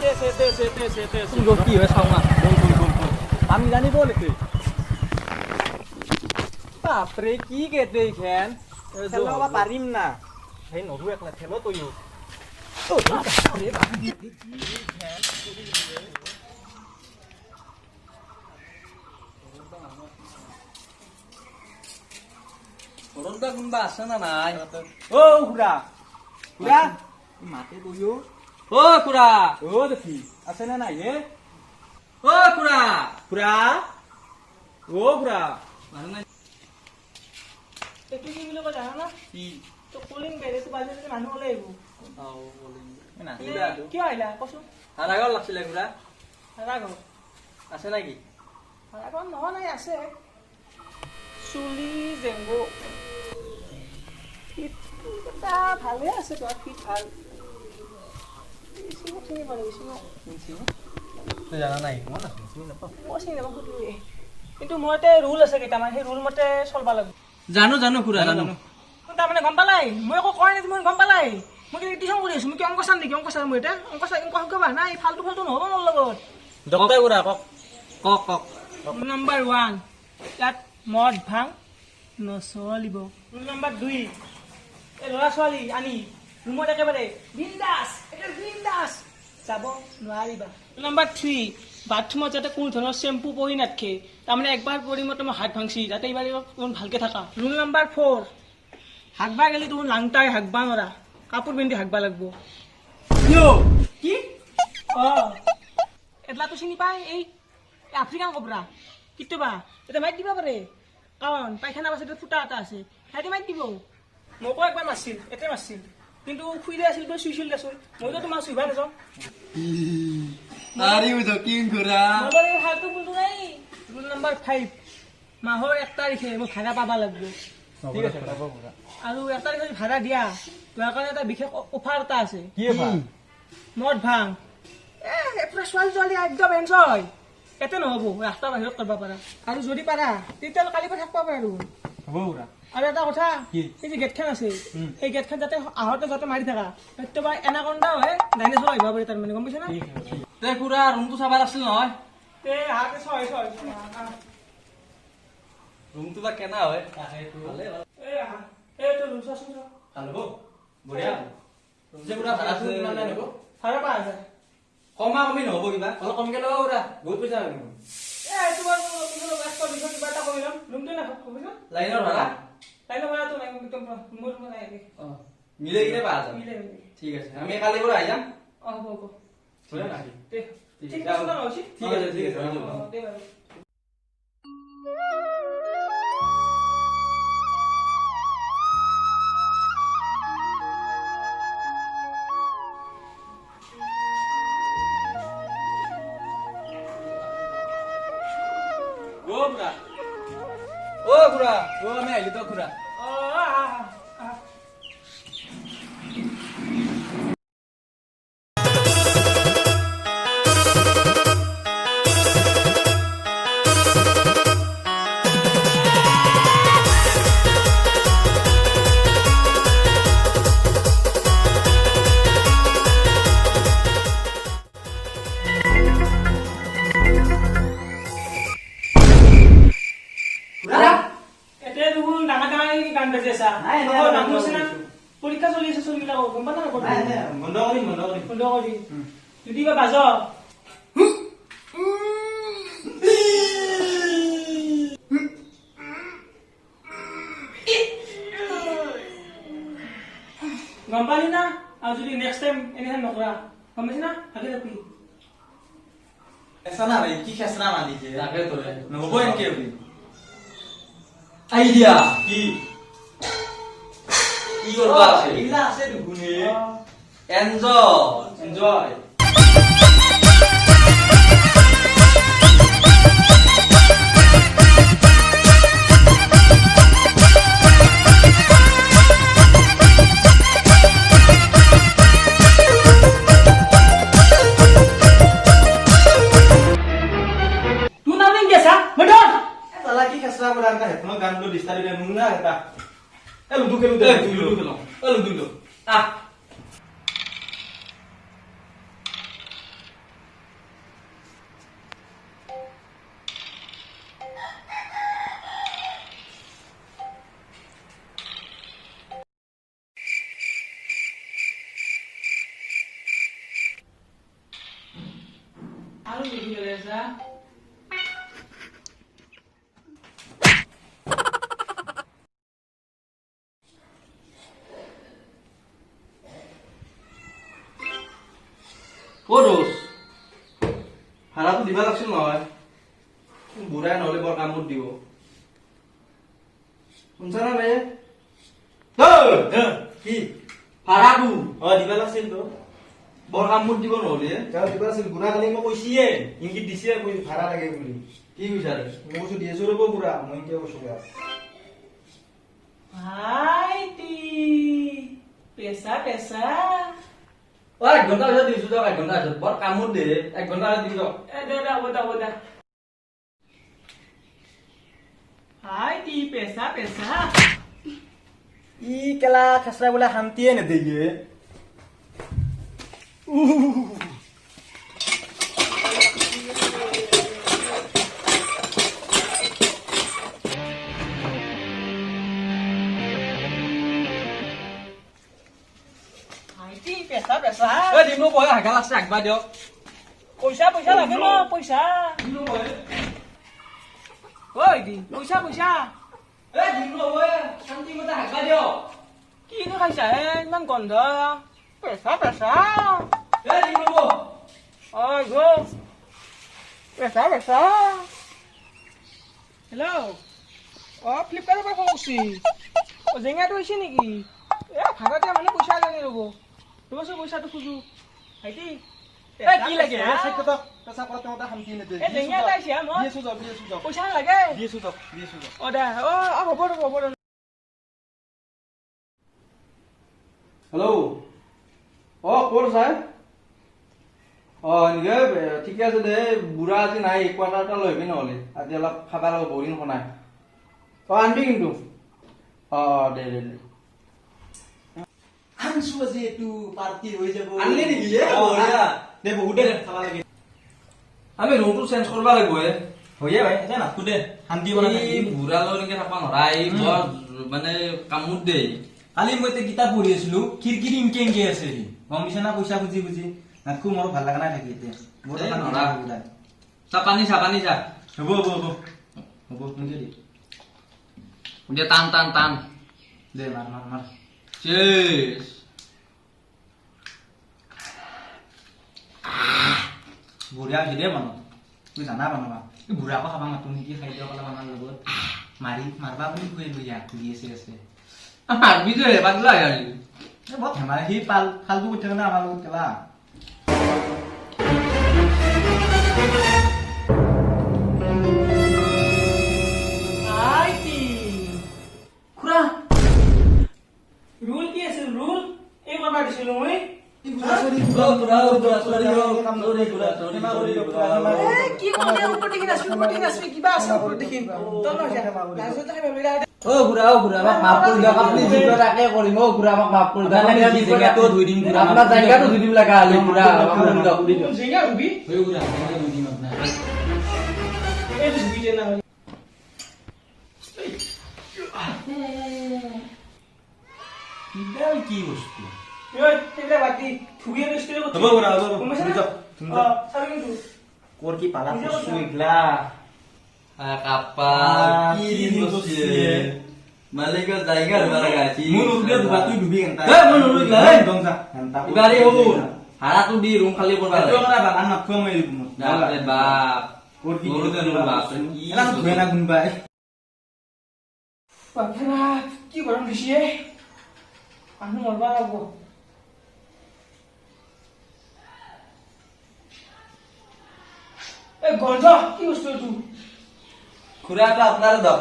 কি হয় চাওঁ না আমি জানিব নেকি বাপৰে কি কেটে খেন খেলাব পাৰিম না সেই নৰো একলা খেলো তইও ঘৰত কোনোবা আছে না নাই অ খুৰা খুৰা মাতে তইও অ খুৰা অ দেখি আছে না নাই হে অ খুৰা খুৰা অ খুৰা মানুহ নাই কি বুলি কয় জানা না কি তো কলিং বেৰেটো বাজে মানুহ ওলাই আহিব কিয় আহিলা কচোন হাৰাগৰ লাগছিলে খুৰা হাৰাগৰ আছে নাকি হাৰাগৰ নহয় নাই আছে চুলি জেংগো এটা ভালে আছে তোৰ কি ভাল জানা নাই কিন্তু মোৰ এটা ৰুল আছে কেইটামান সেই ৰুল মতে চলবা লাগিব জানো জানো খুৰা জানো তাৰমানে গম পালাই মই একো কয় নাই মই গম পালাই মই টিউশ্যন কৰি আছো মই কি অংক চাম নেকি অংক চাম মই এতিয়া অংক শিকাবা নাই ফাল্টু ফাল্টু নহ'ব মোৰ লগত ডক্টৰ খুৰা কওক কওক নম্বৰ 1 ইয়াত মদ ভাং নচলিব ৰুল নম্বৰ 2 এই ল'ৰা ছোৱালী আনি ৰুমত একেবাৰে বিন্দাছ যাব নোৱাৰিবা নম্বৰ 3 বাথৰুমত যাতে কোনো ধৰণৰ চেম্পু পৰি নাথাকে তাৰমানে একবাৰ পৰি মই তোমাৰ হাত ভাংছি যাতে এইবাৰ ভালকে থাকা ৰুল নম্বৰ 4 হাগবা গেলি তুমি লাংটাই হাগবা নৰা কাপোৰ পিন্ধি হাগবা লাগব কি এটলাটো চিনি পাই এই আফ্ৰিকান কবৰা কেতিয়াবা এতিয়া মাইক দিবা পাৰে কাৰণ পাইখানা পাছে ফুটা এটা আছে সিহঁতে মাইক দিব মোকো একবাৰ মাৰছিল এতে মাৰছিল কিন্তু খুইলে আছিল তই চুইছিল দেচোন মইতো তোমাৰ চুইবা নাযাওঁ ৰুল নম্বৰ 5 মাহৰ 1 তাৰিখে মই ভাড়া পাবা লাগিব আৰু 1 তাৰিখে ভাড়া দিয়া তোমাৰ কাৰণে এটা বিশেষ অফাৰ এটা আছে মদ ভাং ছোৱালী একদম এনজয় এতে নহ'ব ৰাস্তাৰ বাহিৰত কৰিব পাৰা আৰু যদি পাৰা তেতিয়াহ'লে কালিৰ পৰা থাকিব পাৰা আৰু এটা কথা এই যে গেটখন আছে এই গেটখন যাতে আহোঁতে যাতে মাৰি থাকা কেতিয়াবা এনাকন্দা হয় ডাইনেছৰ আহিব পাৰি তাৰমানে গম পাইছা না তে খুৰা ৰুমটো চাবাৰ আছিল নহয় ৰুমটো বা কেনা হয় কমা কমি নহ'ব কিবা অলপ কমকে লগাব পুৰা বহুত পইচা লাইনৰ ভাড়া মিলে কিনে পা ঠিক আছে আমি কালি পৰা আহি যাম ঠিক আছে খুৰা আমি আহিলো তো খুৰা পৰীক্ষা চলি আছে চলিবিলাক গম পালা বন্ধ কৰি যদি বা বাজ গম পালি না আৰু যদি নেক্সট টাইম এনেহেন নকৰা গম পাইছি না ভাগে থাকি এসা না ভাই কি খেসরা মানিছে রাখে তোরে নহব এনকে আইডিয়া কি কি করবা আছে ইলা আছে দুগুনে এনজয় तू ना नहीं कैसा बैठो साला की खसरा बड़ा का है तुम गान लो डिस्टार्ब दे मुंगा है लुडू खेलो लुडू आ মানুহ দেখি লৈছা Poros. Harap di balak sih mau. Burai nolih bor kamu diwo. Unsana be? কি Harapu. দিব লাগছিল তো Bor kamu diwo nolih. তেওঁ দিব লাগছিল বুঢ়া কালি মই কৈছিয়ে ইংগিত দিছে ভাড়া লাগে বুলি Ki bisa deh. মই কৈছো দি আছো ৰ'ব বুঢ়া মই কিয় কৈছো বেয়া ভাইটি পেছা পেছা Oh, 1 ঘন্টা bisa disu dok, 1 ঘন্টা bisa. Bor kamu deh, 1 ঘন্টা disu dok. দে হ'ব দে ভাইটি পেছা পেছা ই কেলা খেচৰা বোলে শান্তিয়ে নেদেগে ভাইটি পেছা পেছা Eh, di mau harga laksa akbar dok. পইচা পইচা লাগে ন পইচা Di mau boy. ঐ দি পইচা পইচা Eh, di mau boy. Nanti mau harga dok. কিনো খাইছা হে ইমান গন্ধ পেছা পেছা Eh, di mau boy. ঐ গো পেছা পেছা হেল্ল' ফ্লিপকাৰ্টৰ পৰা ফোন কৰিছি জেঙাটো হৈছে নেকি ভাগতে মানে পইচা লাগে ৰ'ব ৰ'বচোন পইচাটো খোজো ভাইটি কি লাগে পেচা কৰা তেওঁ শান্তি নেদেগে এই জেঙা এটা আহিছে মই দি আছো যাওক পইচা লাগে দি আছো যাওক দে হ'ব ৰ'ব Halo. Oh, kur saya. Oh, ini ঠিক আছে দে বুঢ়া আজি নাই কোৱাৰ্টাৰ এটা লৈ পিনে হ'লে আজি অলপ খাবা লাগিব বৰিং শুনাই তই আনবি কিন্তু দে আনছো আজি এইটো পাৰ্টি হৈ যাব আনলি নেকি দে বহুত দে খাবা লাগে আমি ৰুমটো চেঞ্জ কৰিব লাগিব হয়ে ভাই এতিয়া নাথকো দে শান্তি বনাই এই বুঢ়া লৈ এনেকে থাকবা নৰা এই বৰ মানে কামত দে কালি মই এতিয়া কিতাপ পঢ়ি আছিলো খিৰিকিৰি ইনকে ইনকে আছে সি গম দিছে না পইচা খুজি খুজি নাথকো মোৰ ভাল লগা নাই থাকি এতিয়া মোৰ এই এটা নৰা। নৰা চাপানী চা হ'ব নিজে দি dia tan দে মাৰ cheers বুঢ়া আছে দে মানুহ তুই জানা মানুহ এই বুঢ়াকো খাবা মাতো নেকি খাই দিয়ক অলপ আমাৰ লগত মাৰবা বুলি কৈ লৈ যা দি আছে bisa ya padla ya এই বৰ ধেমালি সি ফালতু কৰি থাকে না আমাৰ লগত কেলা ভাইটি খুৰা ৰুল কি আছিল ৰুল এই কৰিব দিছিলো মই কি কৰে ওপৰত দেখি নাচবি কিবা আছে ওপৰত দেখি ও ঘুৰা আমাক মাফ কৰি দিয়ক আপুনি যিটো তাকে কৰিম ও ঘুৰা আমাক মাফ কৰি দিয়ক আপুনি জেগাটো ধুই দিম ঘুৰা আপোনাৰ জেগাটো ধুই দিম লাগা হলি ঘুৰা আমাক কৰি দিয়ক জেঙা ৰুবি হৈ ঘুৰা জেগাটো ধুই দিম আপোনাৰ এই ৰুবি দে না কিডাল কি বস্তু এই তেলে বাকি থুবিয়ে ৰেস্টে কৰতে হ'ব ঘুৰা হ'ব তুমি যাও সাৰি কিন্তু কোৰ কি পালা কষ্ট ইগলা kapal kirim dosie malika jaiga bara gachi mun udah dua tuh dubi entar mun udah lah dong sa entah ibari umur hara tu di room khali pun itu kan apa anak gua mau itu mun dale bab koor ki guru dan bab enak gue na gun bae বাপরা কি গরম বেশি আমি মরবা লাগবো এই গন্ধ কি বস্তু তুই খুৰা এটা আপোনাৰ দক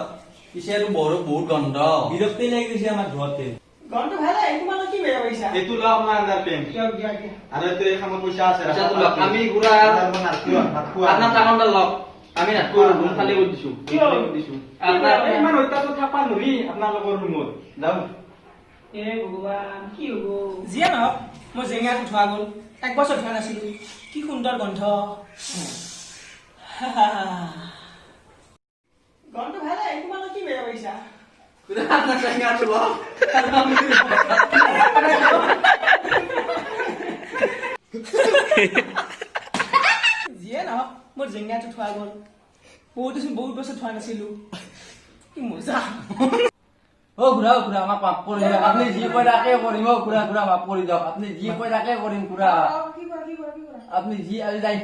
পিছে এইটো বহুত গন্ধ বিৰক্তি লাগি গৈছে আমাৰ ঘৰতে গন্ধ ভালো একটু মানে কি বেয়া পয়সা এইটো ল আপোনাৰ আন্দাৰ পেন দিয়ক দিয়ক আৰু এইটো এই খামৰ পইচা আছে পইচাটো লওক আমি খুৰা আপোনাৰ টাকাটা লওক আমি নাথকো ৰুম খালি কৰি দিছো আপোনাৰ ইমান অত্যাচাৰ থাকবা নৰি আপোনালোকৰ ৰুমত যাওঁ এ ভগৱান কি হব যিয়ে নহওক মই জেঙাত উঠোৱা গ'ল 1 বছৰ ধোৱা নাছিলো কি সুন্দৰ গন্ধ গন্ধ ভালো একটু মানে কি বেয়া পয়সা খুৰা আপোনাৰ টাকাটো লওক যিয়ে নহওক বেঙেনাটো থোৱা গ'ল বহুত বছৰ থোৱা নাছিলো কি মজা অ খুৰা আমাক মাফ কৰি দিয়ক আপুনি যি কয় তাকে কৰিম অ খুৰা মাফ কৰি দিয়ক আপুনি যি কয় তাকে কৰিম খুৰা আপুনি যি আজি যাই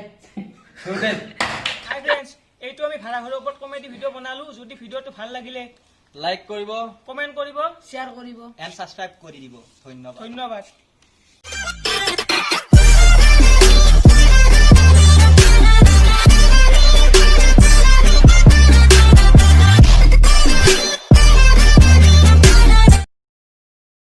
হাই ফ্ৰেণ্ডছ এইটো আমি ভাড়াঘৰৰ ওপৰত কমেডি ভিডিঅ' বনালো যদি ভিডিঅ'টো ভাল লাগিলে লাইক কৰিব কমেণ্ট কৰিব শ্বেয়াৰ কৰিব এণ্ড ছাবস্ক্ৰাইব কৰি দিব ধন্যবাদ ধন্যবাদ